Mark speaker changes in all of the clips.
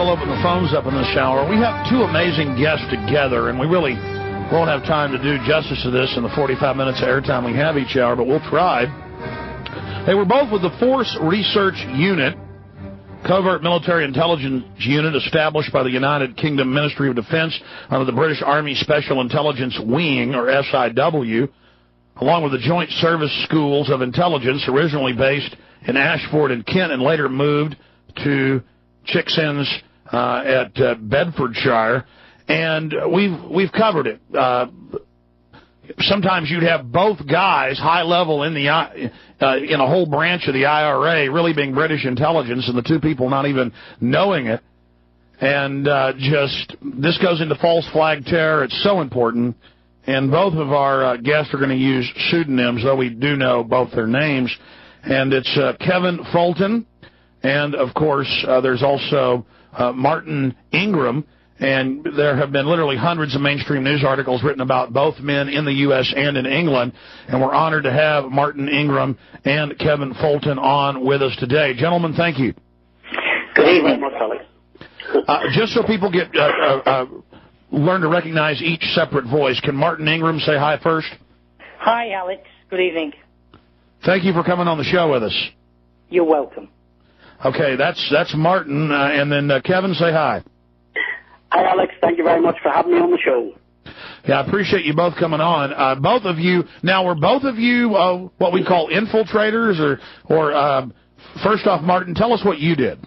Speaker 1: We'll open the phones up in this hour. We have two amazing guests together, and we really won't have time to do justice to this in the 45 minutes of airtime we have each hour, but we'll try. They were both with the Force Research Unit, covert military intelligence unit established by the United Kingdom Ministry of Defense under the British Army Special Intelligence Wing, or SIW, along with the Joint Service Schools of Intelligence, originally based in Ashford and Kent and later moved to Chicksons at Bedfordshire. And we've covered it. Sometimes you'd have both guys high level in in a whole branch of the IRA really being British intelligence, and the two people not even knowing it. And this goes into false flag terror. It's so important. And both of our guests are going to use pseudonyms, though we do know both their names. And it's Kevin Fulton, and of course there's also Martin Ingram. And there have been literally hundreds of mainstream news articles written about both men in the U.S. and in England. And we're honored to have Martin Ingram and Kevin Fulton on with us today. Gentlemen, thank you.
Speaker 2: Good evening.
Speaker 1: Just so people get learn to recognize each separate voice, can Martin Ingram say hi first?
Speaker 2: Hi, Alex. Good evening.
Speaker 1: Thank you for coming on the show with us.
Speaker 2: You're welcome.
Speaker 1: Okay, that's Martin. And then Kevin, say hi.
Speaker 2: Hi, Alex. Thank you very much for having me on the show.
Speaker 1: Yeah, I appreciate you both coming on. Both of you, now, were both of you what we call infiltrators? Or first off, Martin, tell us what you did.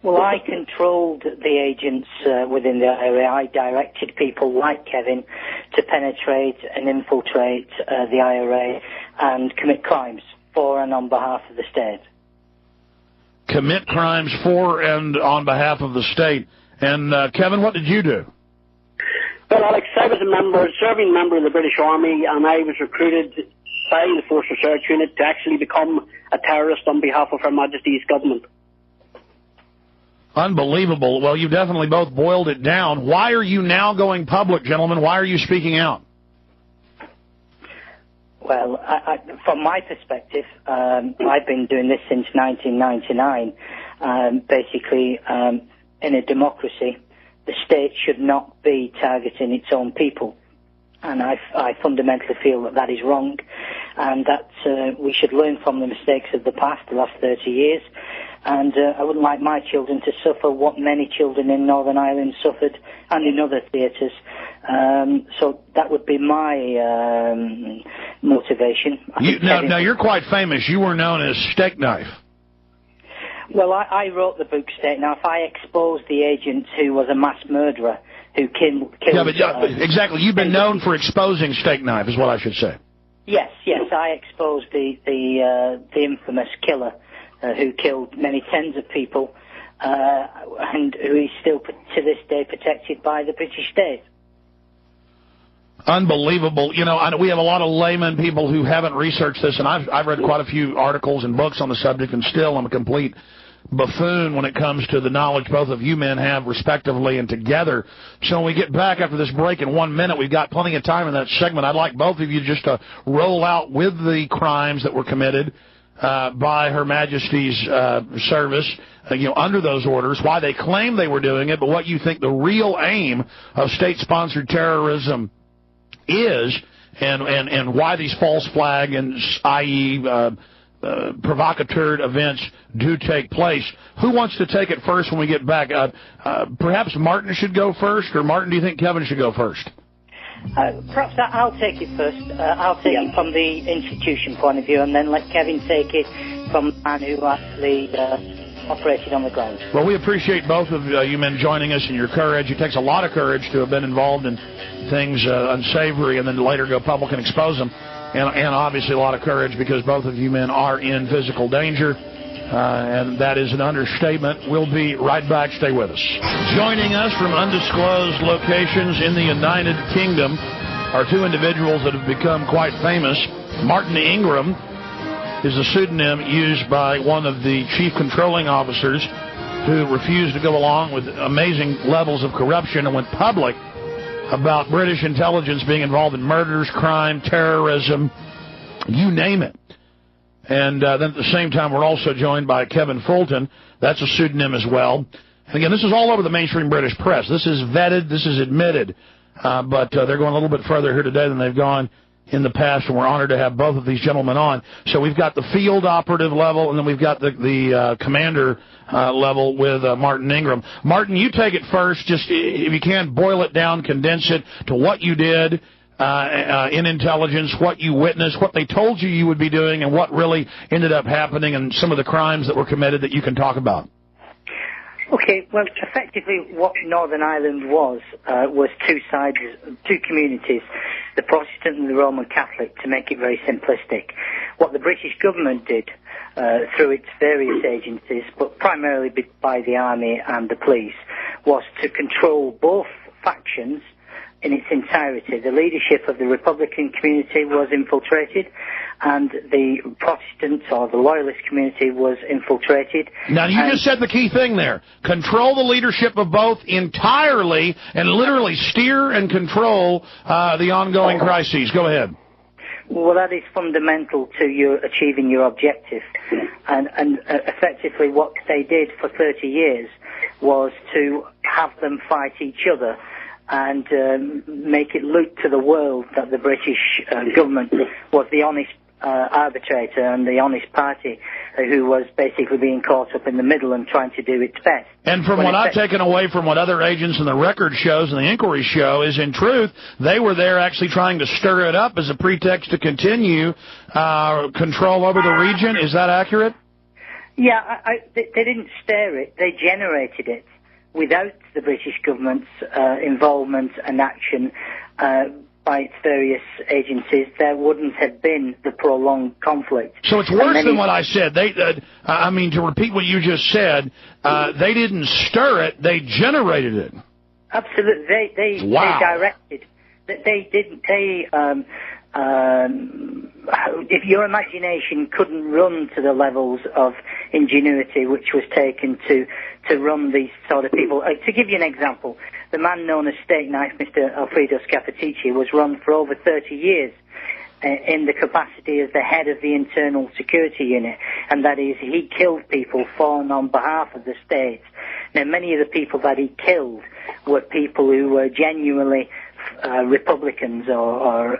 Speaker 2: Well, I controlled the agents within the IRA. I directed people like Kevin to penetrate and infiltrate the IRA and commit crimes for and on behalf of the state.
Speaker 1: Commit crimes for and on behalf of the state. And, Kevin, what did you do?
Speaker 3: Well, Alex, I was a serving member of the British Army, and I was recruited by the Force Research Unit to actually become a terrorist on behalf of Her Majesty's government.
Speaker 1: Unbelievable. Well, you definitely both boiled it down. Why are you now going public, gentlemen? Why are you speaking out?
Speaker 2: Well, from my perspective, I've been doing this since 1999. Basically, in a democracy, the state should not be targeting its own people. And I fundamentally feel that is wrong, and that we should learn from the mistakes of the past, the last 30 years. And I wouldn't like my children to suffer what many children in Northern Ireland suffered and in other theatres. So that would be my motivation.
Speaker 1: Now, you're quite famous. You were known as Steak Knife.
Speaker 2: Well, I wrote the book Steak Knife. I exposed the agent who was a mass murderer who killed...
Speaker 1: exactly. You've been known for exposing Steak Knife, is what I should say.
Speaker 2: Yes. I exposed the infamous killer who killed many tens of people, and who is still, to this day, protected by the British state.
Speaker 1: Unbelievable. You know, we have a lot of layman people who haven't researched this, and I've read quite a few articles and books on the subject, and still I'm a complete buffoon when it comes to the knowledge both of you men have respectively and together. So when we get back after this break in 1 minute, we've got plenty of time in that segment. I'd like both of you just to roll out with the crimes that were committed by Her Majesty's service, under those orders, why they claim they were doing it, but what you think the real aim of state-sponsored terrorism is, and why these false flag and i.e. provocateur events do take place. Who wants to take it first when we get back? Perhaps Martin should go first, or Martin, do you think Kevin should go first?
Speaker 2: Perhaps I'll take it first. I'll take it from the institution point of view, and then let Kevin take it from the man who actually operated on the ground. Well,
Speaker 1: we appreciate both of you men joining us and your courage. It takes a lot of courage to have been involved in things unsavory and then later go public and expose them. And obviously a lot of courage because both of you men are in physical danger. And that is an understatement. We'll be right back. Stay with us. Joining us from undisclosed locations in the United Kingdom are two individuals that have become quite famous. Martin Ingram is a pseudonym used by one of the chief controlling officers who refused to go along with amazing levels of corruption and went public about British intelligence being involved in murders, crime, terrorism, you name it. And then at the same time, we're also joined by Kevin Fulton. That's a pseudonym as well. and again, this is all over the mainstream British press. This is vetted. This is admitted. But they're going a little bit further here today than they've gone in the past, and we're honored to have both of these gentlemen on. So we've got the field operative level, and then we've got the commander level with Martin Ingram. Martin, you take it first. Just, if you can, boil it down, condense it to what you did in intelligence, what you witnessed, what they told you you would be doing, and what really ended up happening, and some of the crimes that were committed that you can talk about.
Speaker 2: Okay, well, effectively what Northern Ireland was two sides, two communities, the Protestant and the Roman Catholic, to make it very simplistic. What the British government did through its various agencies, but primarily by the army and the police, was to control both factions in its entirety. The leadership of the Republican community was infiltrated, and the Protestant or the Loyalist community was infiltrated.
Speaker 1: Now, you just said the key thing there. Control the leadership of both entirely, and literally steer and control the ongoing crises. Go ahead.
Speaker 2: Well, that is fundamental to your achieving your objective. And effectively what they did for 30 years was to have them fight each other and make it look to the world that the British government was the honest arbitrator and the honest party who was basically being caught up in the middle and trying to do its best.
Speaker 1: And from what I've taken away from what other agents in the record shows and the inquiry show is, in truth, they were there actually trying to stir it up as a pretext to continue control over the region. Is that accurate?
Speaker 2: Yeah, they didn't stir it. They generated it. Without the British government's involvement and action by its various agencies, there wouldn't have been the prolonged conflict.
Speaker 1: So it's worse than what I said. I mean, to repeat what you just said, they didn't stir it, they generated it.
Speaker 2: Absolutely. They directed. They didn't. If your imagination couldn't run to the levels of ingenuity which was taken to run these sort of people. To give you an example, the man known as Steak Knife, Mr. Alfredo Scappaticci, was run for over 30 years in the capacity as the head of the internal security unit, and that is, he killed people for and on behalf of the state. Now, many of the people that he killed were people who were genuinely Republicans or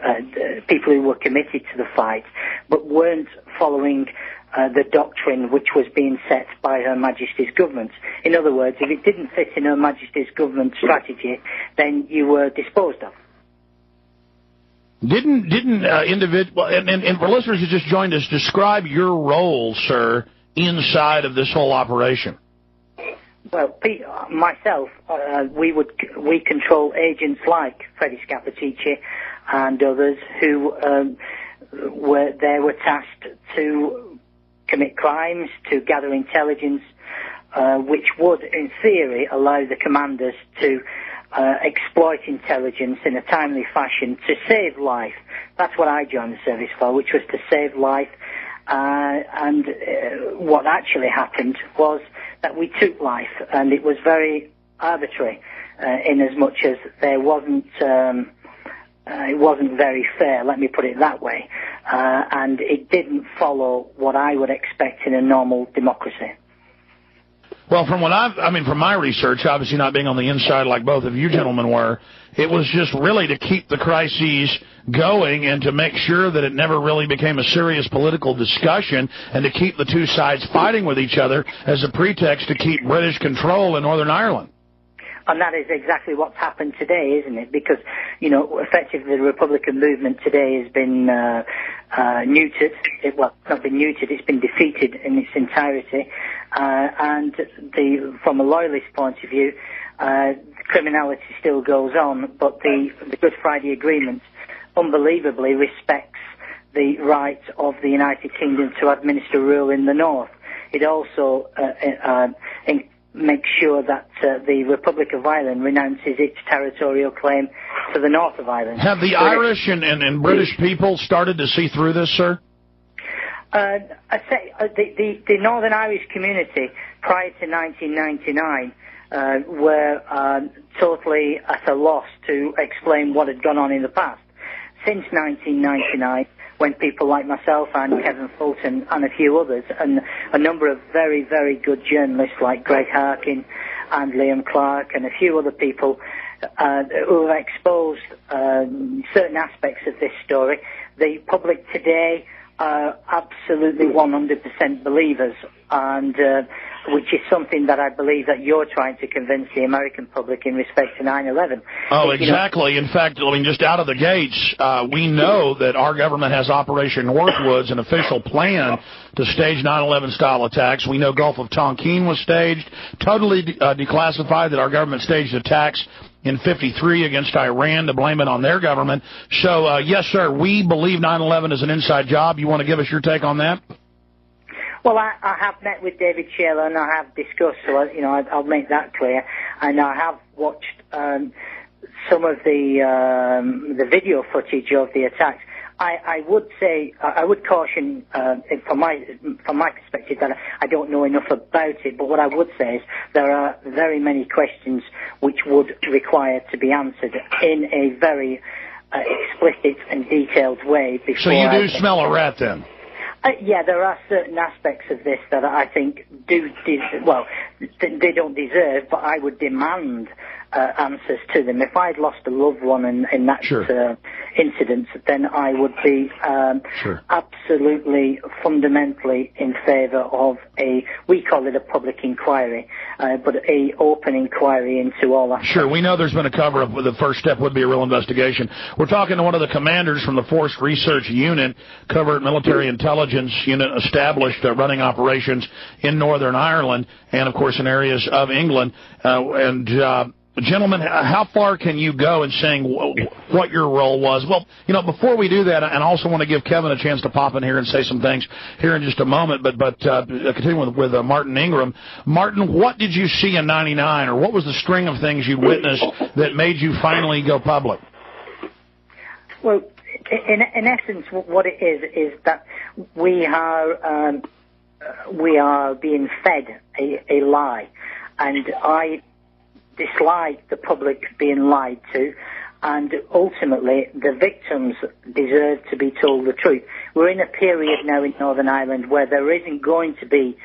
Speaker 2: people who were committed to the fight, but weren't following the doctrine which was being set by Her Majesty's government. In other words, if it didn't fit in Her Majesty's government strategy, then you were disposed of.
Speaker 1: Didn't individual, and for listeners who just joined us, describe your role, sir, inside of this whole operation.
Speaker 2: Well, myself, we control agents like Freddie Scappaticci and others who were tasked to commit crimes, to gather intelligence, which would, in theory, allow the commanders to exploit intelligence in a timely fashion to save life. That's what I joined the service for, which was to save life. And what actually happened was that we took life, and it was very arbitrary, in as much as there wasn't. It wasn't very fair, let me put it that way, and it didn't follow what I would expect in a normal democracy.
Speaker 1: Well, from from my research, obviously not being on the inside like both of you gentlemen were, it was just really to keep the crises going and to make sure that it never really became a serious political discussion, and to keep the two sides fighting with each other as a pretext to keep British control in Northern Ireland.
Speaker 2: And that is exactly what's happened today, isn't it? Because, effectively the Republican movement today has been neutered. Well, not been neutered, it's been defeated in its entirety. And from a loyalist point of view, criminality still goes on, but the Good Friday Agreement unbelievably respects the right of the United Kingdom to administer rule in the north. It also makes sure that the Republic of Ireland renounces its territorial claim to the north of Ireland.
Speaker 1: Have the Irish and British people started to see through this, sir?
Speaker 2: I say the Northern Irish community prior to 1999 were totally at a loss to explain what had gone on in the past. Since 1999, when people like myself and Kevin Fulton and a few others, and a number of very, very good journalists like Greg Harkin and Liam Clark and a few other people who have exposed certain aspects of this story. The public today are absolutely 100% believers, and which is something that I believe that you're trying to convince the American public in respect to 9/11.
Speaker 1: Oh, exactly. In fact, I mean, just out of the gates, we know that our government has Operation Northwoods, an official plan to stage 9/11-style attacks. We know Gulf of Tonkin was staged, totally declassified, that our government staged attacks in 53 against Iran to blame it on their government. So, yes, sir, we believe 9/11 is an inside job. You want to give us your take on that?
Speaker 2: Well, I have met with David Shayler and I have discussed, so I'll make that clear. And I have watched some of the video footage of the attacks. I would say, I would caution, from my perspective, that I don't know enough about it, but what I would say is there are very many questions which would require to be answered in a very explicit and detailed way before. So
Speaker 1: you do smell a rat, then?
Speaker 2: Yeah, there are certain aspects of this that I think they don't deserve, but I would demand answers to them. If I'd lost a loved one in that incident, then I would be absolutely fundamentally in favour of we call it a public inquiry, but a open inquiry into all that.
Speaker 1: Sure, we know there's been a cover-up, but the first step would be a real investigation. We're talking to one of the commanders from the Force Research Unit, Covert Military Intelligence Unit, established running operations in Northern Ireland and, of course, in areas of England. Gentlemen, how far can you go in saying what your role was? Well, before we do that, and I also want to give Kevin a chance to pop in here and say some things here in just a moment, but continuing with Martin Ingram. Martin, what did you see in 99, or what was the string of things you witnessed that made you finally go public?
Speaker 2: Well, in essence, what it is that we are being fed a lie, and I dislike the public being lied to, and ultimately the victims deserve to be told the truth. We're in a period now in Northern Ireland where there isn't going to be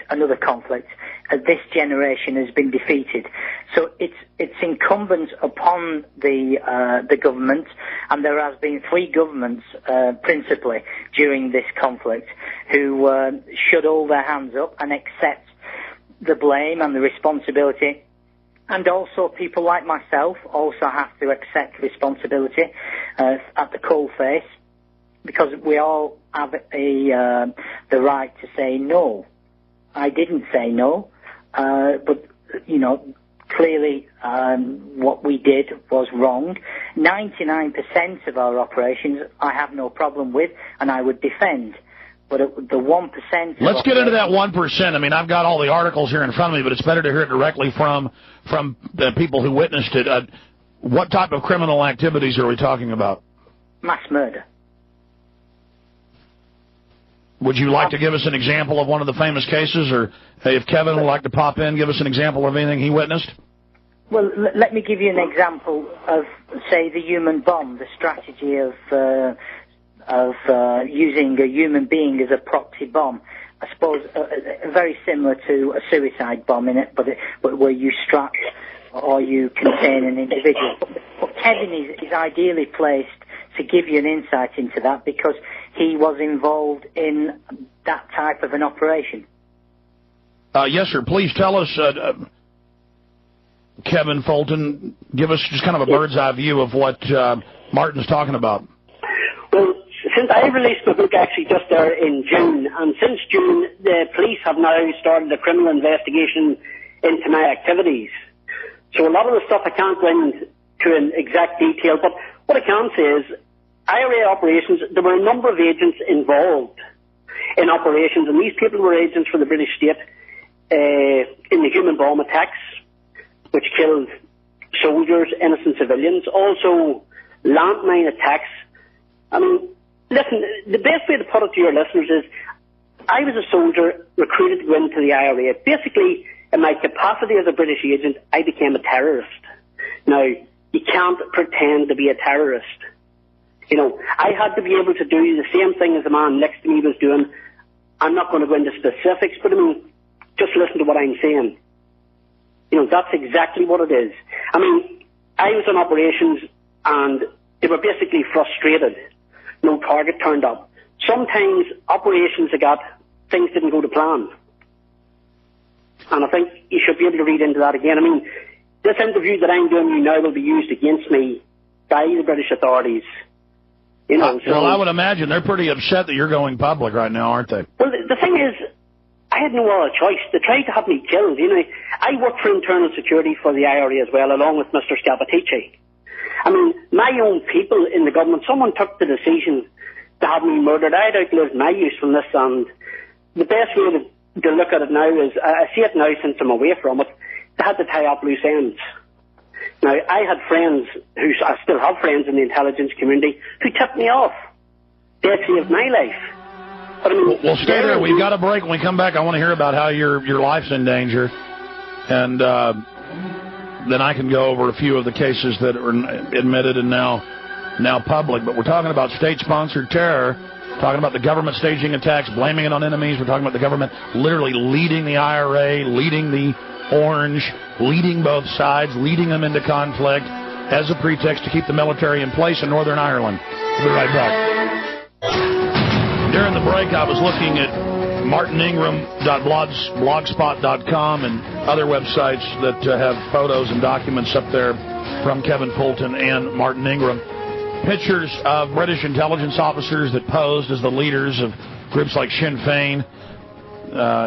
Speaker 2: another conflict. This generation has been defeated. So it's incumbent upon the government, and there has been 3 governments principally during this conflict who should hold their hands up and accept the blame and the responsibility. And also people like myself also have to accept responsibility at the coalface, because we all have the right to say no. I didn't say no, but clearly what we did was wrong. 99% of our operations I have no problem with, and I would defend. But the 1%...
Speaker 1: Let's get into that 1%. I mean, I've got all the articles here in front of me, but it's better to hear it directly from the people who witnessed it. What type of criminal activities are we talking about?
Speaker 2: Mass murder.
Speaker 1: Would you like to give us an example of one of the famous cases, or if Kevin would like to pop in, give us an example of anything he witnessed?
Speaker 2: Well, let me give you an example of, say, the human bomb, the strategy of using a human being as a proxy bomb. I suppose very similar to a suicide bomb in it, but where you strap or you contain an individual. But Kevin is ideally placed to give you an insight into that, because he was involved in that type of an operation.
Speaker 1: Yes, sir. Please tell us, Kevin Fulton, give us just kind of a bird's eye view of what Martin's talking about.
Speaker 3: Well, since I released my book actually just there in June, and since June the police have now started a criminal investigation into my activities. So a lot of the stuff I can't go into in exact detail, but what I can say is IRA operations, there were a number of agents involved in operations, and these people were agents for the British state in the human bomb attacks, which killed soldiers, innocent civilians, also landmine attacks. I mean, listen, the best way to put it to your listeners is I was a soldier recruited to go into the IRA. Basically, in my capacity as a British agent, I became a terrorist. Now, you can't pretend to be a terrorist. I had to be able to do the same thing as the man next to me was doing. I'm not going to go into specifics, but I mean, just listen to what I'm saying. You know, that's exactly what it is. I mean, I was in operations and they were basically frustrated. No target turned up. Sometimes operations things didn't go to plan. And I think you should be able to read into that again. I mean, this interview that I'm doing now will be used against me by the British authorities. You know,
Speaker 1: well, I would imagine they're pretty upset that you're going public right now, aren't they?
Speaker 3: Well, the thing is, I had no other choice. They tried to have me killed. You know, I worked for internal security for the IRA as well, along with Mr. Scappaticci. I mean, my own people in the government, someone took the decision to have me murdered. I had outlived my usefulness, and the best way to look at it now is, I see it now since I'm away from it, they had to tie up loose ends. Now, I had friends I still have friends in the intelligence community who tipped me off. They saved my life. But I mean,
Speaker 1: well, stay there. We've got a break. When we come back, I want to hear about how your life's in danger. And then I can go over a few of the cases that are admitted and now public. But we're talking about state-sponsored terror, talking about the government staging attacks, blaming it on enemies. We're talking about the government literally leading the IRA, leading the Orange, leading both sides, leading them into conflict as a pretext to keep the military in place in Northern Ireland. We'll be right back. During the break, I was looking at martiningram.blogspot.com and other websites that have photos and documents up there from Kevin Fulton and Martin Ingram. Pictures of British intelligence officers that posed as the leaders of groups like Sinn Féin.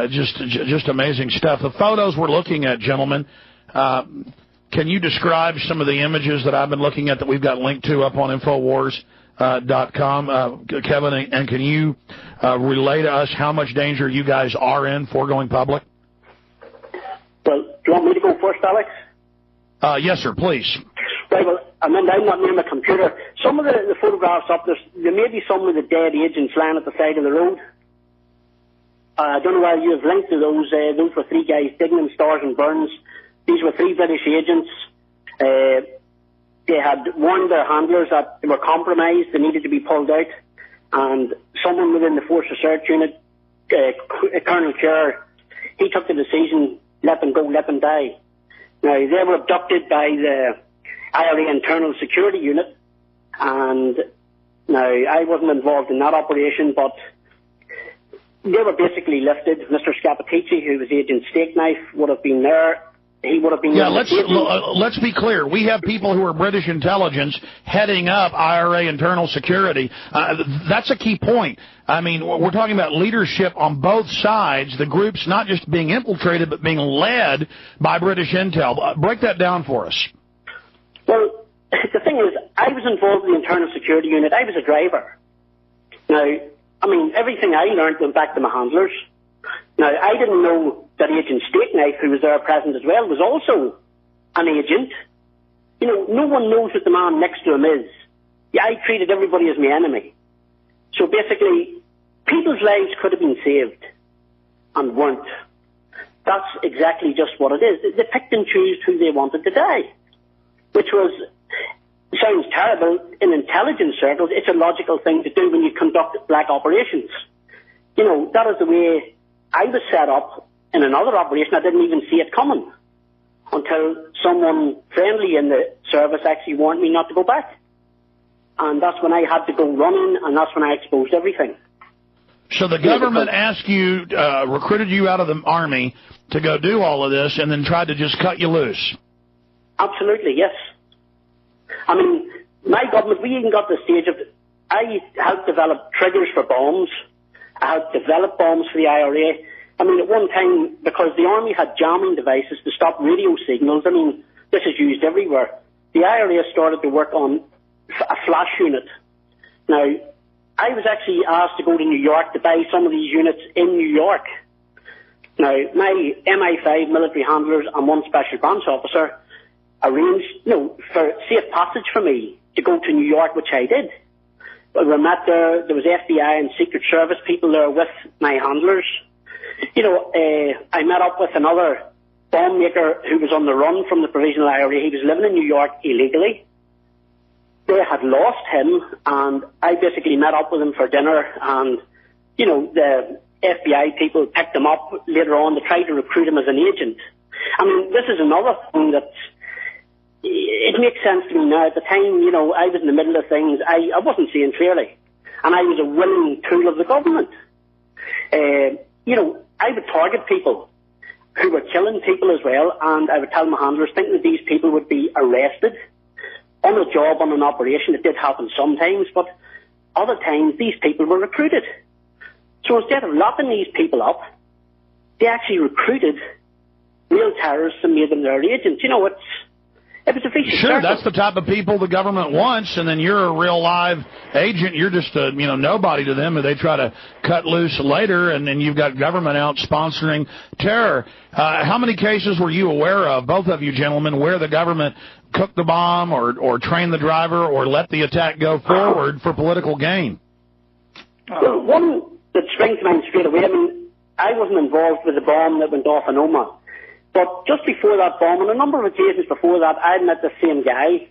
Speaker 1: Just amazing stuff. The photos we're looking at, gentlemen, can you describe some of the images that I've been looking at that we've got linked to up on Infowars.com, Kevin, and can you relay to us how much danger you guys are in for going public?
Speaker 3: Well, do you want me to go first, Alex?
Speaker 1: Yes, sir, please.
Speaker 3: Right, well, I'm not near my computer. Some of the photographs up there may be some of the dead agents lying at the side of the road. I don't know whether you have linked to those. Those were three guys, Dignam, Stars and Burns. These were three British agents. They had warned their handlers that they were compromised, they needed to be pulled out. And someone within the Force Research Unit, Colonel Kerr, he took the decision, let them go, let them die. Now, they were abducted by the IRA Internal Security Unit. And now, I wasn't involved in that operation, but they were basically lifted. Mr. Scappaticci, who was Agent Steakknife, would have been there. He would have been... Yeah,
Speaker 1: let's be clear. We have people who are British intelligence heading up IRA internal security. That's a key point. I mean, we're talking about leadership on both sides, the groups not just being infiltrated, but being led by British intel. Break that down for us.
Speaker 3: Well, the thing is, I was involved in the internal security unit. I was a driver. Now, I mean, everything I learned went back to my handlers. Now, I didn't know that Agent Steakknife, who was there present as well, was also an agent. You know, no one knows what the man next to him is. Yeah, I treated everybody as my enemy. So basically, people's lives could have been saved and weren't. That's exactly just what it is. They picked and chose who they wanted to die, which sounds terrible in intelligence circles. It's a logical thing to do when you conduct black operations. You know, that is the way I was set up in another operation. I didn't even see it coming until someone friendly in the service actually warned me not to go back. And that's when I had to go running, and that's when I exposed everything.
Speaker 1: So the government asked you, recruited you out of the army to go do all of this and then tried to just cut you loose? Absolutely,
Speaker 3: yes. I mean, my government, we even got to the stage of, I helped develop triggers for bombs. I helped develop bombs for the IRA. I mean, at one time, because the army had jamming devices to stop radio signals, I mean, this is used everywhere. The IRA started to work on a flash unit. Now, I was actually asked to go to New York to buy some of these units in New York. Now, my MI5 military handlers and one special branch officer arranged, for safe passage for me to go to New York, which I did. But we met there. There was FBI and Secret Service people there with my handlers. I met up with another bomb maker who was on the run from the Provisional IRA. He was living in New York illegally. They had lost him, and I basically met up with him for dinner, and, the FBI people picked him up later on to try to recruit him as an agent. I mean, this is another thing that it makes sense to me now. At the time, you know, I was in the middle of things. I wasn't seeing clearly, and I was a willing tool of the government. You know, I would target people who were killing people as well, and I would tell my handlers, thinking that these people would be arrested on a job, on an operation. It did happen sometimes, but other times these people were recruited. So instead of locking these people up, they actually recruited real terrorists and made them their agents. You know, it was a vicious circle.
Speaker 1: That's the type of people the government wants, and then you're a real live agent. You're just a nobody to them, and they try to cut loose later, and then you've got government out sponsoring terror. How many cases were you aware of, both of you gentlemen, where the government cooked the bomb or trained the driver or let the attack go forward for political gain?
Speaker 3: Well, one that springs to mind straight away, I mean, I wasn't involved with the bomb that went off in Omagh. But just before that bomb, on a number of occasions before that, I met the same guy,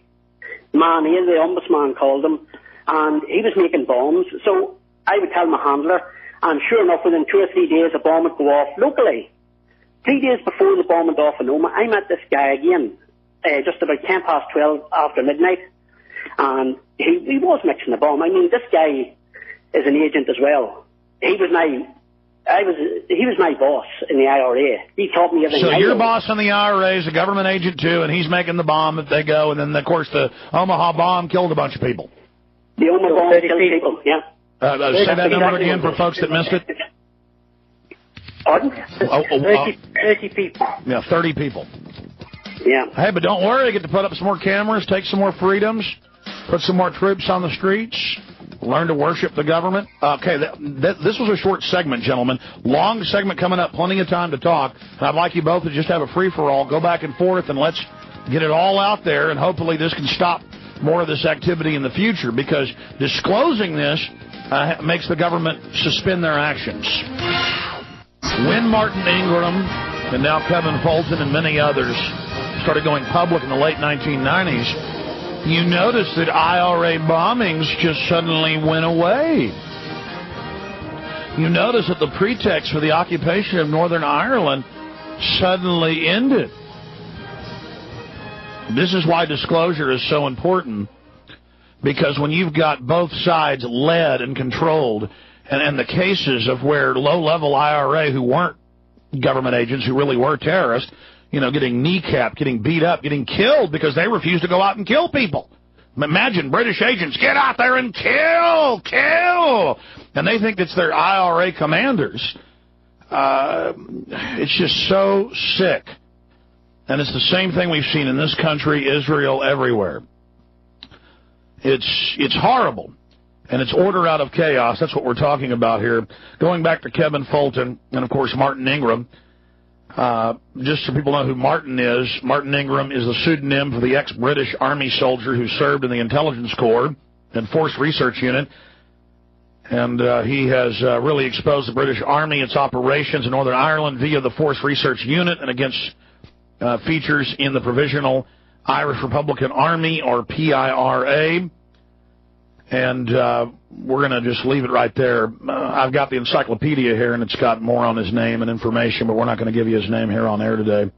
Speaker 3: Manny, the ombudsman called him, and he was making bombs. So I would tell my handler, and sure enough, within 2 or 3 days, a bomb would go off locally. 3 days before the bomb went off in Omagh, I met this guy again, just about 12 after midnight, and he was mixing the bomb. I mean, this guy is an agent as well. He was my boss in the IRA. He taught me everything.
Speaker 1: So your boss in the IRA is a government agent too, and he's making the bomb if they go, and then of course the Omaha bomb killed a bunch of people.
Speaker 3: The Omaha bomb killed people, yeah.
Speaker 1: Say that number again for folks that missed it.
Speaker 3: Pardon?
Speaker 2: 30 people.
Speaker 1: Yeah, 30 people.
Speaker 3: Yeah.
Speaker 1: Hey, but don't worry, you get to put up some more cameras, take some more freedoms, put some more troops on the streets. Learn to worship the government. Okay, this was a short segment, gentlemen. Long segment coming up, plenty of time to talk. And I'd like you both to just have a free-for-all, go back and forth, and let's get it all out there, and hopefully this can stop more of this activity in the future, because disclosing this makes the government suspend their actions. When Martin Ingram and now Kevin Fulton and many others started going public in the late 1990s, you notice that IRA bombings just suddenly went away. You notice that the pretext for the occupation of Northern Ireland suddenly ended. This is why disclosure is so important, because when you've got both sides led and controlled, and the cases of where low-level IRA who weren't government agents, who really were terrorists, getting kneecapped, getting beat up, getting killed because they refused to go out and kill people. Imagine British agents, get out there and kill! And they think it's their IRA commanders. It's just so sick. And it's the same thing we've seen in this country, Israel, everywhere. It's horrible. And it's order out of chaos. That's what we're talking about here. Going back to Kevin Fulton and, of course, Martin Ingram. Just so people know who Martin Ingram is the pseudonym for the ex-British Army soldier who served in the Intelligence Corps and Force Research Unit. And he has really exposed the British Army, its operations in Northern Ireland via the Force Research Unit and against features in the Provisional Irish Republican Army, or PIRA. And we're going to just leave it right there. I've got the encyclopedia here, and it's got more on his name and information, but we're not going to give you his name here on air today.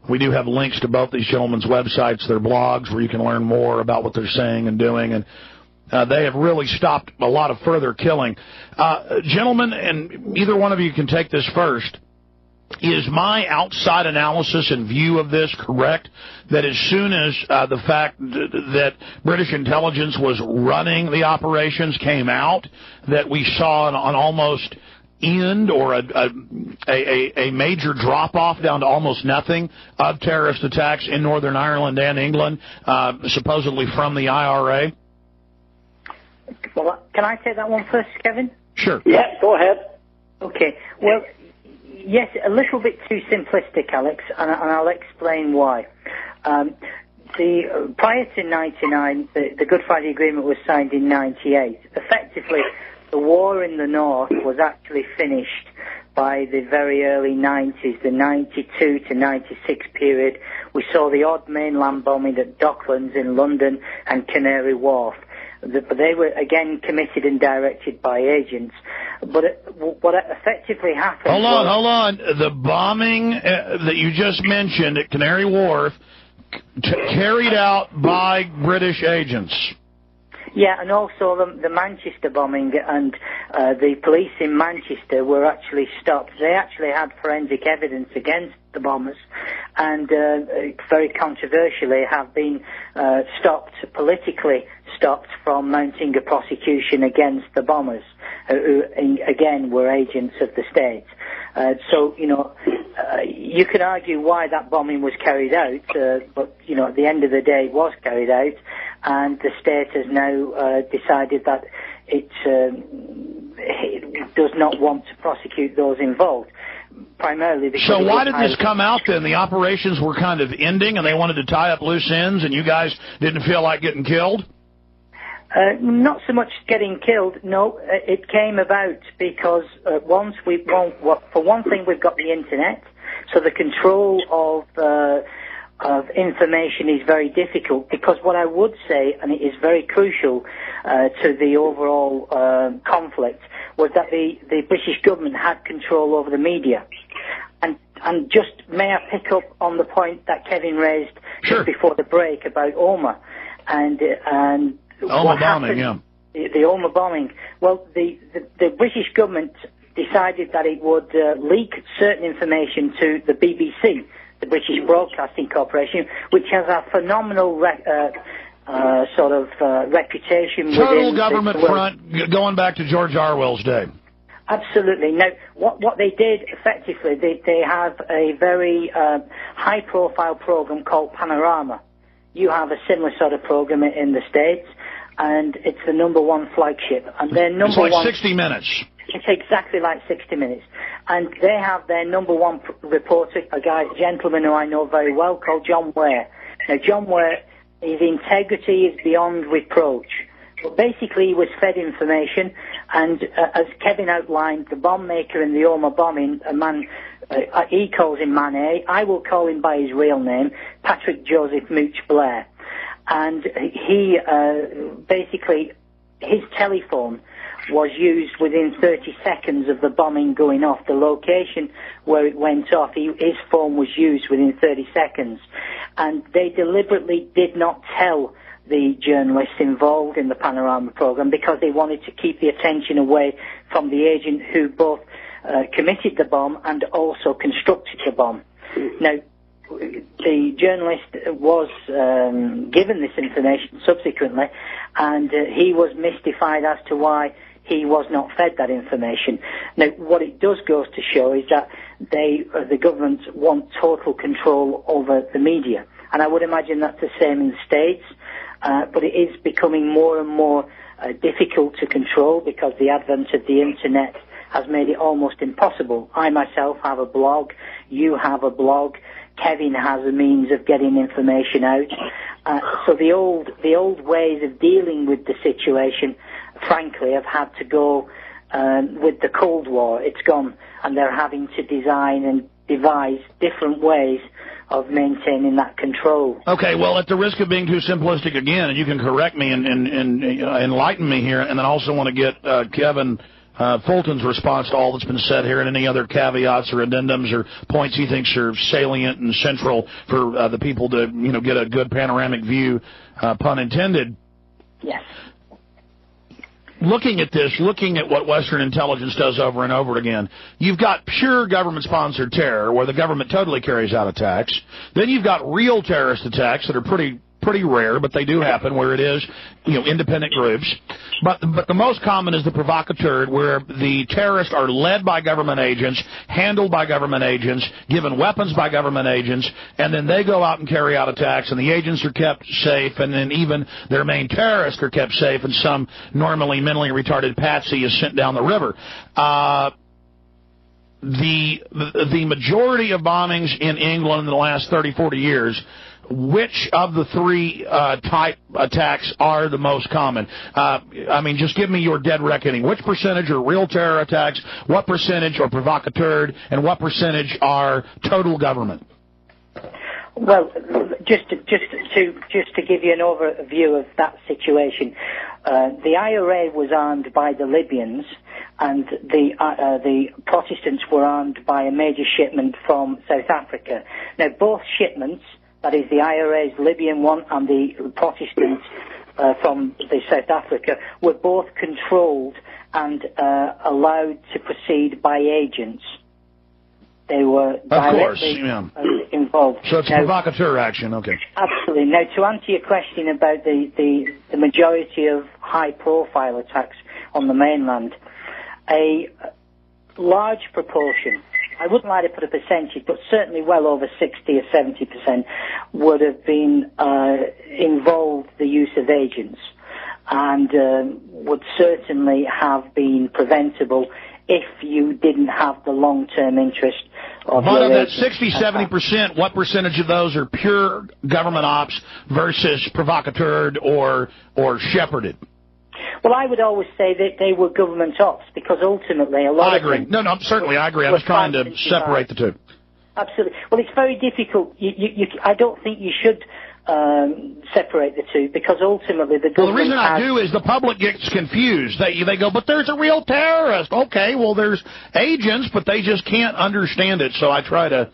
Speaker 1: We do have links to both these gentlemen's websites, their blogs, where you can learn more about what they're saying and doing, and they have really stopped a lot of further killing. Gentlemen, and either one of you can take this first. Is my outside analysis and view of this correct, that as soon as the fact that British intelligence was running the operations came out, that we saw an almost end or a major drop-off down to almost nothing of terrorist attacks in Northern Ireland and England, supposedly from the IRA?
Speaker 2: Well, can I take that one first, Kevin?
Speaker 1: Sure.
Speaker 3: Yeah, go ahead.
Speaker 2: Okay. Well, yes, a little bit too simplistic, Alex, and I'll explain why. Prior to 99, the Good Friday Agreement was signed in 98. Effectively, the war in the north was actually finished by the very early 90s, the 92 to 96 period. We saw the odd mainland bombing at Docklands in London and Canary Wharf. But they were, again, committed and directed by agents. But what effectively happened...
Speaker 1: Hold on. The bombing that you just mentioned at Canary Wharf carried out by British agents.
Speaker 2: Yeah, and also the Manchester bombing, and the police in Manchester were actually stopped. They actually had forensic evidence against the bombers, and very controversially have been politically stopped from mounting a prosecution against the bombers, who again were agents of the state. So, you could argue why that bombing was carried out, but, at the end of the day it was carried out, and the state has now decided that it does not want to prosecute those involved. Primarily because...
Speaker 1: So why did this come out then? The operations were kind of ending and they wanted to tie up loose ends and you guys didn't feel like getting killed?
Speaker 2: Not so much getting killed, no. It came about because for one thing, we've got the internet, so the control of information is very difficult, because what I would say, and it is very crucial to the overall conflict, was that the British government had control over the media. And just, may I pick up on the point that Kevin raised just before the break about Omagh and
Speaker 1: Omagh bombing, yeah.
Speaker 2: The Omagh bombing. Well, the British government decided that it would leak certain information to the BBC, the British Broadcasting Corporation, which has a phenomenal reputation.
Speaker 1: Total government front, going back to George Orwell's day.
Speaker 2: Absolutely. Now, what they did effectively, they have a very high-profile program called Panorama. You have a similar sort of program in the States, and it's the #1 flagship. And their
Speaker 1: it's like 60 Minutes.
Speaker 2: It's exactly like 60 Minutes. And they have their #1 reporter, a gentleman who I know very well, called John Ware. Now, John Ware, his integrity is beyond reproach. But basically, he was fed information, and as Kevin outlined, the bomb maker in the Omagh bombing, a man, he calls him Man A. I will call him by his real name, Patrick Joseph Mooch Blair. And he, basically, his telephone was used within 30 seconds of the bombing going off. The location where it went off, his phone was used within 30 seconds. And they deliberately did not tell the journalists involved in the Panorama program, because they wanted to keep the attention away from the agent who both committed the bomb and also constructed the bomb. Now, the journalist was given this information subsequently, and he was mystified as to why he was not fed that information. Now, what it does goes to show is that the government want total control over the media, and I would imagine that's the same in the States. But it is becoming more and more difficult to control, because the advent of the internet has made it almost impossible. I myself have a blog, you have a blog, Kevin has a means of getting information out. So the old ways of dealing with the situation, frankly, have had to go with the Cold War. It's gone, and they're having to design and devise different ways of maintaining that control. Okay,
Speaker 1: well, at the risk of being too simplistic again, and you can correct me and enlighten me here, and then also want to get Kevin Fulton's response to all that's been said here, and any other caveats or addendums or points he thinks are salient and central for the people to, get a good panoramic view, pun intended.
Speaker 2: Yes.
Speaker 1: Looking at this, looking at what Western intelligence does over and over again, you've got pure government-sponsored terror, where the government totally carries out attacks. Then you've got real terrorist attacks that are pretty rare, but they do happen, where it is, independent groups. But the most common is the provocateur, where the terrorists are led by government agents, handled by government agents, given weapons by government agents, and then they go out and carry out attacks, and the agents are kept safe, and then even their main terrorists are kept safe, and some normally mentally retarded patsy is sent down the river. The majority of bombings in England in the last 30, 40 years, which of the three type attacks are the most common? Just give me your dead reckoning. Which percentage are real terror attacks? What percentage are provocateur? And what percentage are total government?
Speaker 2: Well, just to give you an overview of that situation, the IRA was armed by the Libyans, and the Protestants were armed by a major shipment from South Africa. Now, both shipments, that is the IRA's Libyan one and the Protestants from the South Africa, were both controlled and allowed to proceed by agents. They were directly involved.
Speaker 1: So it's provocateur action, okay.
Speaker 2: Absolutely. Now, to answer your question about the majority of high-profile attacks on the mainland, a large proportion, I wouldn't like to put a percentage, but certainly well over 60 or 70% would have been involved the use of agents, and would certainly have been preventable if you didn't have the long-term interest of
Speaker 1: but
Speaker 2: your
Speaker 1: of that
Speaker 2: agent.
Speaker 1: 60-70%, what percentage of those are pure government ops versus provocateured or shepherded?
Speaker 2: Well, I would always say that they were government ops, because ultimately a lot
Speaker 1: I
Speaker 2: of
Speaker 1: agree.
Speaker 2: them...
Speaker 1: No, certainly I agree. I was trying to separate the two.
Speaker 2: Absolutely. Well, it's very difficult. I don't think you should separate the two, because ultimately the government...
Speaker 1: Well, the reason I do is the public gets confused. They go, but there's a real terrorist. Okay, well, there's agents, but they just can't understand it, so I try to...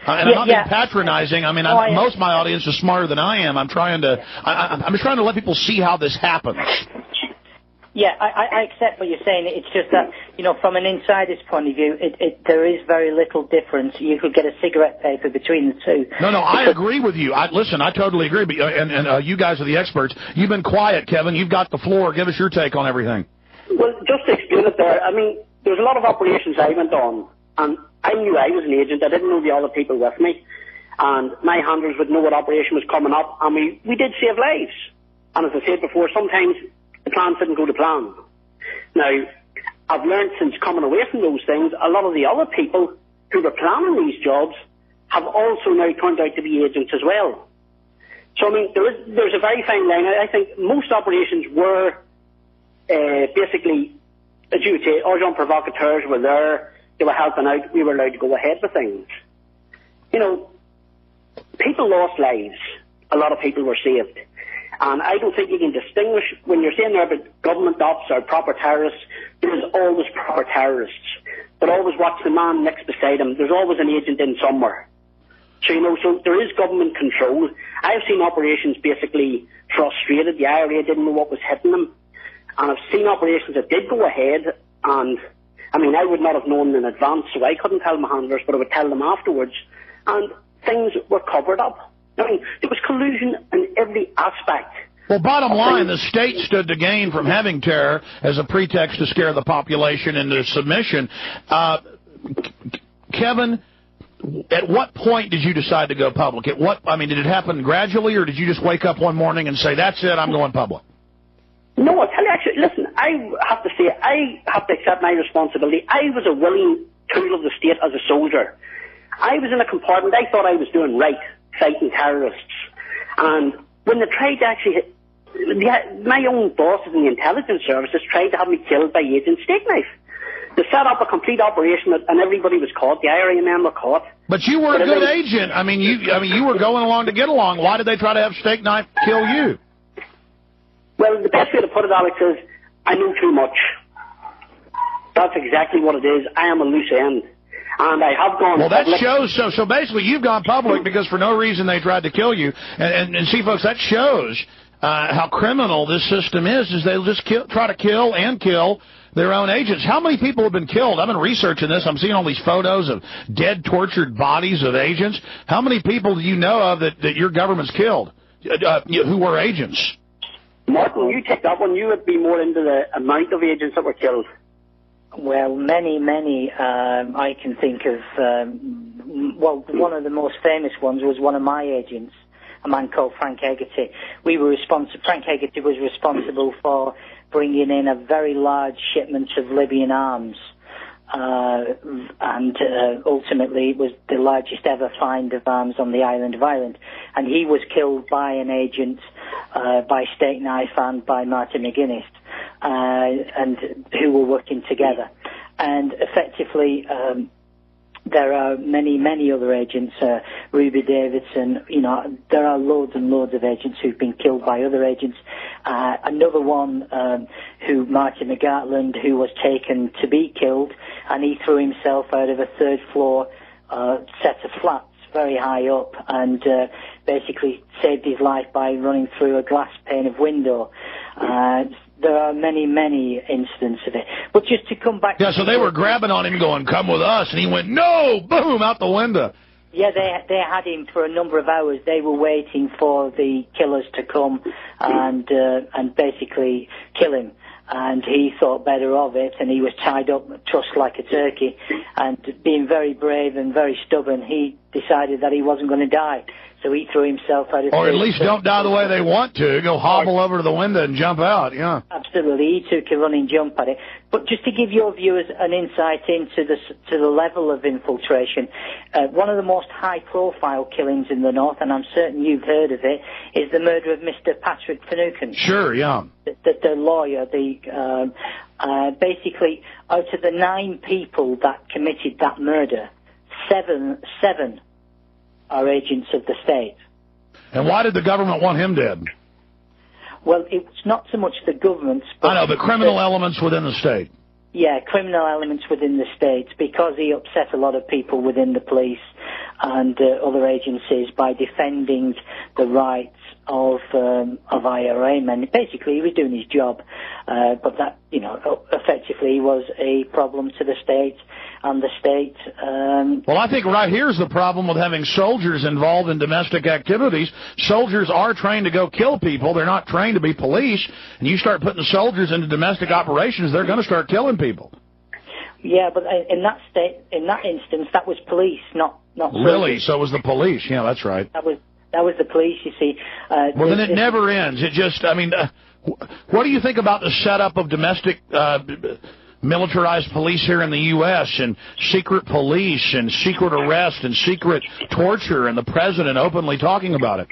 Speaker 1: and I'm not being patronizing. I mean, most of my audience is smarter than I am. I'm just trying to let people see how this happens.
Speaker 2: Yeah, I accept what you're saying. It's just that, from an insider's point of view, there is very little difference. You could get a cigarette paper between the two.
Speaker 1: No, I agree with you. Listen, I totally agree. But, and you guys are the experts. You've been quiet, Kevin. You've got the floor. Give us your take on everything.
Speaker 3: Well, just to explain it there, I mean, there's a lot of operations I went on, and I knew I was an agent. I didn't know the other people with me. And my handlers would know what operation was coming up, and we did save lives. And as I said before, sometimes the plans didn't go to plan. Now, I've learned since coming away from those things, a lot of the other people who were planning these jobs have also now turned out to be agents as well. So, I mean, there's a very fine line. I think most operations were basically adjudicated. Agent provocateurs were there. They were helping out. We were allowed to go ahead with things. People lost lives. A lot of people were saved. And I don't think you can distinguish, when you're saying there about government ops or proper terrorists, there's always proper terrorists. But always watch the man next beside him. There's always an agent in somewhere. So, so there is government control. I've seen operations basically frustrated. The IRA didn't know what was hitting them. And I've seen operations that did go ahead, and, I mean, I would not have known in advance, so I couldn't tell my handlers, but I would tell them afterwards. And things were covered up. I mean, there was collusion in every aspect.
Speaker 1: Well, bottom line, the state stood to gain from having terror as a pretext to scare the population into submission. Kevin, at what point did you decide to go public? Did it happen gradually, or did you just wake up one morning and say, that's it, I'm going public?
Speaker 3: No, I tell you, actually, listen, I have to say, I have to accept my responsibility. I was a willing tool of the state as a soldier. I was in a compartment. I thought I was doing right, fighting terrorists. And when they tried to actually my own bosses in the intelligence services tried to have me killed by Agent Steakknife. They set up a complete operation, and everybody was caught. The IRA men were caught.
Speaker 1: But you were a good agent. You were going along to get along. Why did they try to have Steakknife kill you?
Speaker 3: Well, the best way to put it, Alex, is I knew too much. That's exactly what it is. I am a loose end. And I have gone
Speaker 1: well,
Speaker 3: public.
Speaker 1: That shows, so basically you've gone public because for no reason they tried to kill you. And see, folks, that shows how criminal this system is they'll just try to kill their own agents. How many people have been killed? I've been researching this. I'm seeing all these photos of dead, tortured bodies of agents. How many people do you know of that your government's killed who were agents?
Speaker 3: Martin, you take that one. You would be more into the amount of agents that were killed.
Speaker 2: Well, many. I can think of, one of the most famous ones was one of my agents, a man called Frank Hegarty. Frank Hegarty was responsible for bringing in a very large shipment of Libyan arms, and ultimately it was the largest ever find of arms on the island of Ireland. And he was killed by an agent, by Steakknife and by Martin McGuinness, and who were working together. And effectively, there are many, many other agents, Ruby Davidson, you know, there are loads and loads of agents who've been killed by other agents. Another one, Martin McGartland, who was taken to be killed, and he threw himself out of a third floor set of flats very high up, and basically saved his life by running through a glass pane of window. There are many, many incidents of it. But just to come back...
Speaker 1: Yeah, so they were grabbing on him going, come with us, and he went, no, boom, out the window.
Speaker 2: Yeah, they had him for a number of hours. They were waiting for the killers to come and basically kill him. And he thought better of it, and he was tied up, trussed like a turkey. And being very brave and very stubborn, he decided that he wasn't going to die. So he threw himself out of...
Speaker 1: Or at least don't die the way they want to. Go hobble over to the window and jump out, yeah.
Speaker 2: Absolutely. He took a running jump at it. But just to give your viewers an insight into the level of infiltration, one of the most high-profile killings in the North, and I'm certain you've heard of it, is the murder of Mr. Patrick Finucane.
Speaker 1: Sure, yeah.
Speaker 2: The lawyer, basically, out of the 9 people that committed that murder, seven are agents of the state.
Speaker 1: And why did the government want him dead?
Speaker 2: Well, it's not so much the government...
Speaker 1: I know, but criminal elements within the state.
Speaker 2: Yeah, criminal elements within the state, because he upset a lot of people within the police and other agencies by defending the rights of IRA men. Basically, he was doing his job, but that, you know, effectively was a problem to the state, and the state...
Speaker 1: Well, I think right here's the problem with having soldiers involved in domestic activities. Soldiers are trained to go kill people. They're not trained to be police. And you start putting soldiers into domestic operations, they're going to start killing people.
Speaker 2: Yeah, but in that instance, that was police, not
Speaker 1: really?
Speaker 2: soldiers.
Speaker 1: So it was the police. Yeah, that's right.
Speaker 2: That was the police, you see.
Speaker 1: Well, then it never ends. It just, I mean, what do you think about the setup of domestic militarized police here in the U.S. and secret police and secret arrest and secret torture and the president openly talking about it?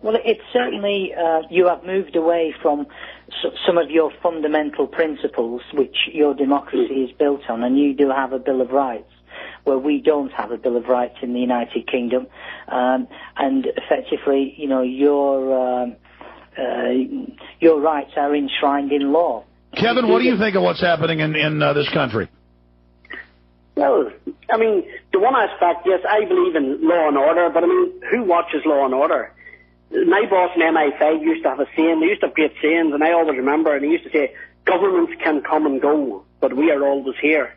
Speaker 2: Well, it's certainly, you have moved away from some of your fundamental principles, which your democracy is built on, and you do have a Bill of Rights, where we don't have a Bill of Rights in the United Kingdom. And effectively, you know, your rights are enshrined in law.
Speaker 1: Kevin, what do you think of what's happening in this country?
Speaker 3: Well, I mean, to one aspect, yes, I believe in law and order, but I mean, who watches law and order? My boss in MI5 used to have a saying, they used to have great sayings, and I always remember, and he used to say, governments can come and go, but we are always here.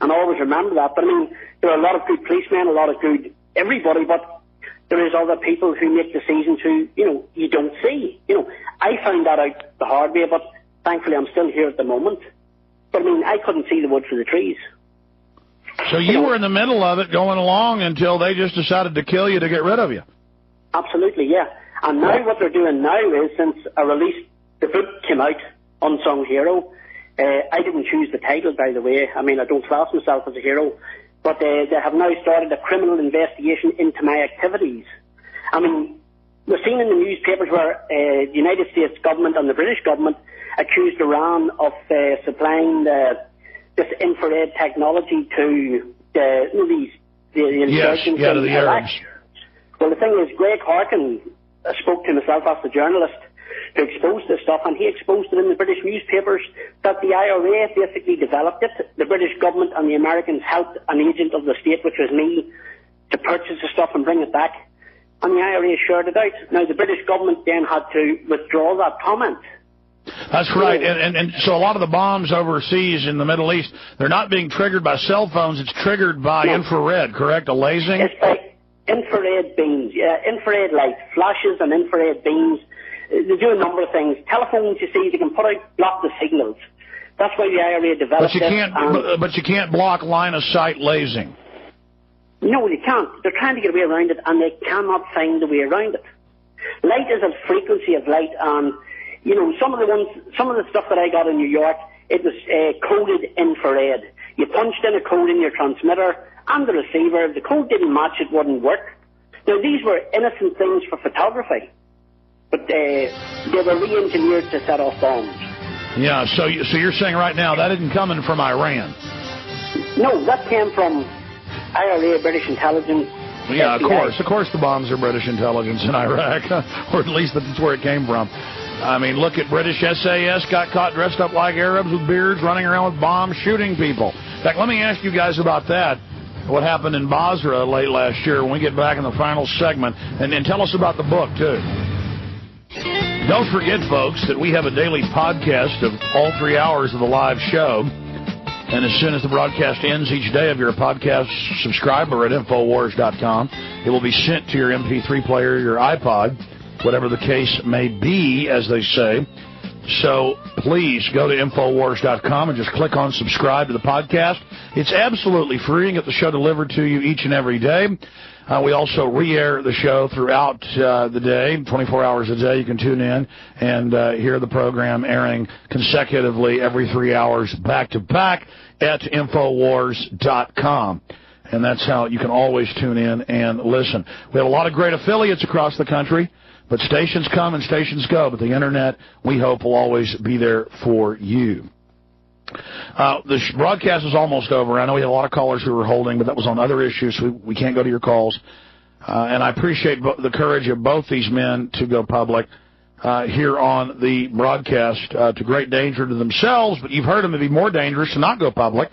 Speaker 3: And I always remember that. But I mean, there are a lot of good policemen, a lot of good everybody, but there is other people who make decisions who, you know, you don't see. You know, I found that out the hard way, but thankfully I'm still here at the moment. But I mean, I couldn't see the wood for the trees.
Speaker 1: So you were in the middle of it going along until they just decided to kill you to get rid of you.
Speaker 3: Absolutely, yeah. And now what they're doing now is, since I released, the book came out, Unsung Hero. I didn't choose the title, by the way. I mean, I don't class myself as a hero. But they have now started a criminal investigation into my activities. I mean, we're seeing in the newspapers where the United States government and the British government accused Iran of supplying this infrared technology to the insurgents
Speaker 1: to the Arabs.
Speaker 3: Well, the thing is, Greg Harkin spoke to myself as the journalist to expose this stuff, and he exposed it in the British newspapers that the IRA basically developed it. The British government and the Americans helped an agent of the state, which was me, to purchase the stuff and bring it back. And the IRA shared it out. Now, the British government then had to withdraw that comment.
Speaker 1: That's right. And so a lot of the bombs overseas in the Middle East, they're not being triggered by cell phones. It's triggered by infrared, correct? A lasing?
Speaker 3: It's by infrared beams, infrared light, flashes and infrared beams. They do a number of things. Telephones, you see, they can block the signals. That's why the IRA developed
Speaker 1: But you can't block line of sight lasing.
Speaker 3: No, you can't. They're trying to get away around it, and they cannot find a way around it. Light is a frequency of light, and you know, some of the stuff that I got in New York, it was coded infrared. You punched in a code in your transmitter and the receiver. If the code didn't match, it wouldn't work. Now, these were innocent things for photography, but they were re-engineered to set off bombs.
Speaker 1: Yeah, so you're saying right now that isn't coming from Iran?
Speaker 3: No, that came from IRA, British intelligence.
Speaker 1: Yeah,
Speaker 3: FBI.
Speaker 1: of course the bombs are British intelligence in Iraq, or at least that's where it came from. I mean, look at British SAS got caught dressed up like Arabs with beards, running around with bombs, shooting people. In fact, let me ask you guys about that, what happened in Basra late last year when we get back in the final segment, and tell us about the book, too. Don't forget, folks, that we have a daily podcast of all 3 hours of the live show. And as soon as the broadcast ends each day, if you're a podcast subscriber at Infowars.com, it will be sent to your MP3 player, your iPod, whatever the case may be, as they say. So please go to Infowars.com and just click on subscribe to the podcast. It's absolutely free and get the show delivered to you each and every day. We also re-air the show throughout the day, 24 hours a day. You can tune in and hear the program airing consecutively every 3 hours back-to-back at Infowars.com. And that's how you can always tune in and listen. We have a lot of great affiliates across the country, but stations come and stations go. But the Internet, we hope, will always be there for you. The broadcast is almost over. I know we have a lot of callers who are holding, but that was on other issues, so we can't go to your calls. And I appreciate the courage of both these men to go public here on the broadcast to great danger to themselves, but you've heard them to be more dangerous to not go public.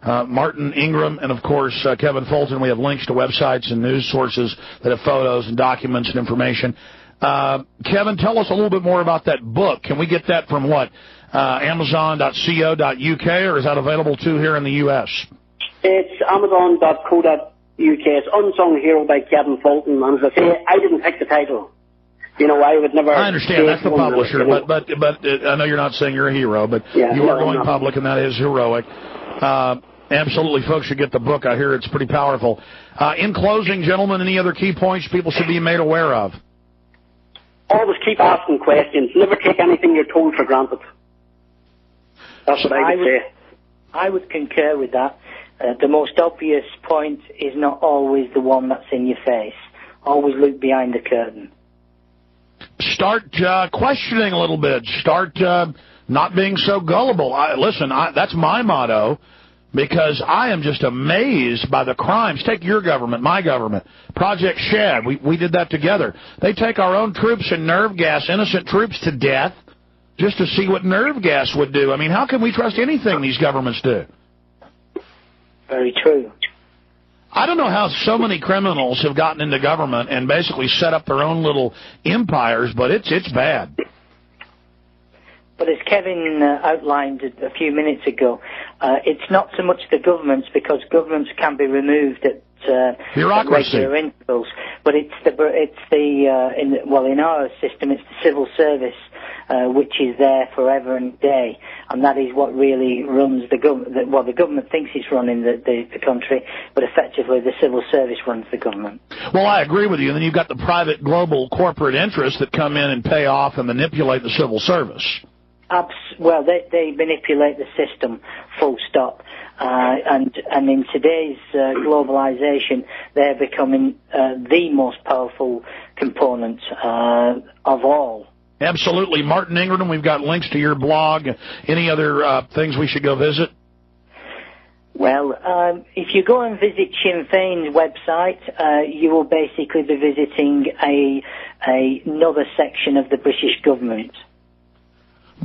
Speaker 1: Martin Ingram and, of course, Kevin Fulton. We have links to websites and news sources that have photos and documents and information. Kevin, tell us a little bit more about that book. Can we get that from what? Amazon.co.uk, or is that available too here in the U.S.? It's
Speaker 3: Amazon.co.uk. It's Unsung Hero by Kevin Fulton. And as I say, I didn't pick the title. You know, I would never...
Speaker 1: I understand, that's the publisher, but I know you're not saying you're a hero, but yeah, you are going public, and that is heroic. Absolutely, folks should get the book. I hear it's pretty powerful. In closing, gentlemen, any other key points people should be made aware of?
Speaker 3: Always keep asking questions. Never take anything you're told for granted. That's what I would say.
Speaker 2: I would concur with that. The most obvious point is not always the one that's in your face. Always look behind the curtain.
Speaker 1: Start questioning a little bit. Start not being so gullible. Listen, that's my motto, because I am just amazed by the crimes. Take your government, my government, Project Shad. We did that together. They take our own troops and nerve gas innocent troops to death just to see what nerve gas would do. I mean, how can we trust anything these governments do?
Speaker 2: Very true.
Speaker 1: I don't know how so many criminals have gotten into government and basically set up their own little empires, but it's bad.
Speaker 2: But as Kevin outlined a few minutes ago, it's not so much the governments, because governments can be removed at regular intervals. But in our system, it's the civil service, which is there forever and a day, and that is what really runs the government. Well, the government thinks it's running the country, but effectively the civil service runs the government.
Speaker 1: Well, I agree with you. And then you've got the private global corporate interests that come in and pay off and manipulate the civil service.
Speaker 2: Well, they manipulate the system, full stop. And in today's globalization, they're becoming the most powerful component of all.
Speaker 1: Absolutely. Martin Ingram, we've got links to your blog. Any other things we should go visit?
Speaker 2: Well, if you go and visit Sinn Féin's website, you will basically be visiting another section of the British government.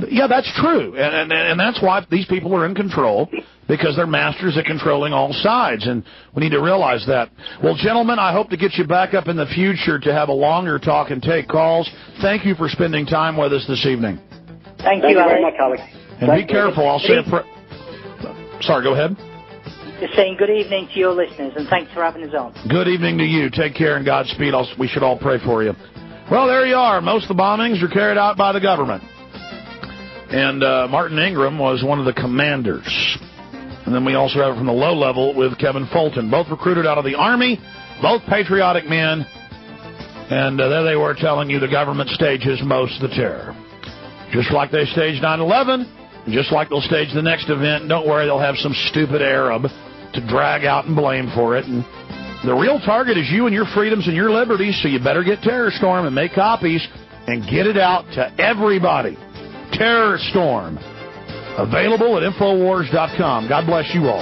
Speaker 1: Yeah, that's true, and that's why these people are in control, because they're masters at controlling all sides, and we need to realize that. Well, gentlemen, I hope to get you back up in the future to have a longer talk and take calls. Thank you for spending time with us this evening.
Speaker 2: Thank you
Speaker 3: very much, Alex.
Speaker 1: And be careful. I'll say Sorry, go ahead.
Speaker 2: Just saying good evening to your listeners, and thanks for having us on.
Speaker 1: Good evening to you. Take care and Godspeed. We should all pray for you. Well, there you are. Most of the bombings are carried out by the government. And Martin Ingram was one of the commanders. And then we also have it from the low level with Kevin Fulton, both recruited out of the Army, both patriotic men. And there they were telling you the government stages most of the terror. Just like they staged 9/11, just like they'll stage the next event. Don't worry, they'll have some stupid Arab to drag out and blame for it. And the real target is you and your freedoms and your liberties, so you better get Terror Storm and make copies and get it out to everybody. Terror Storm. Available at Infowars.com. God bless you all.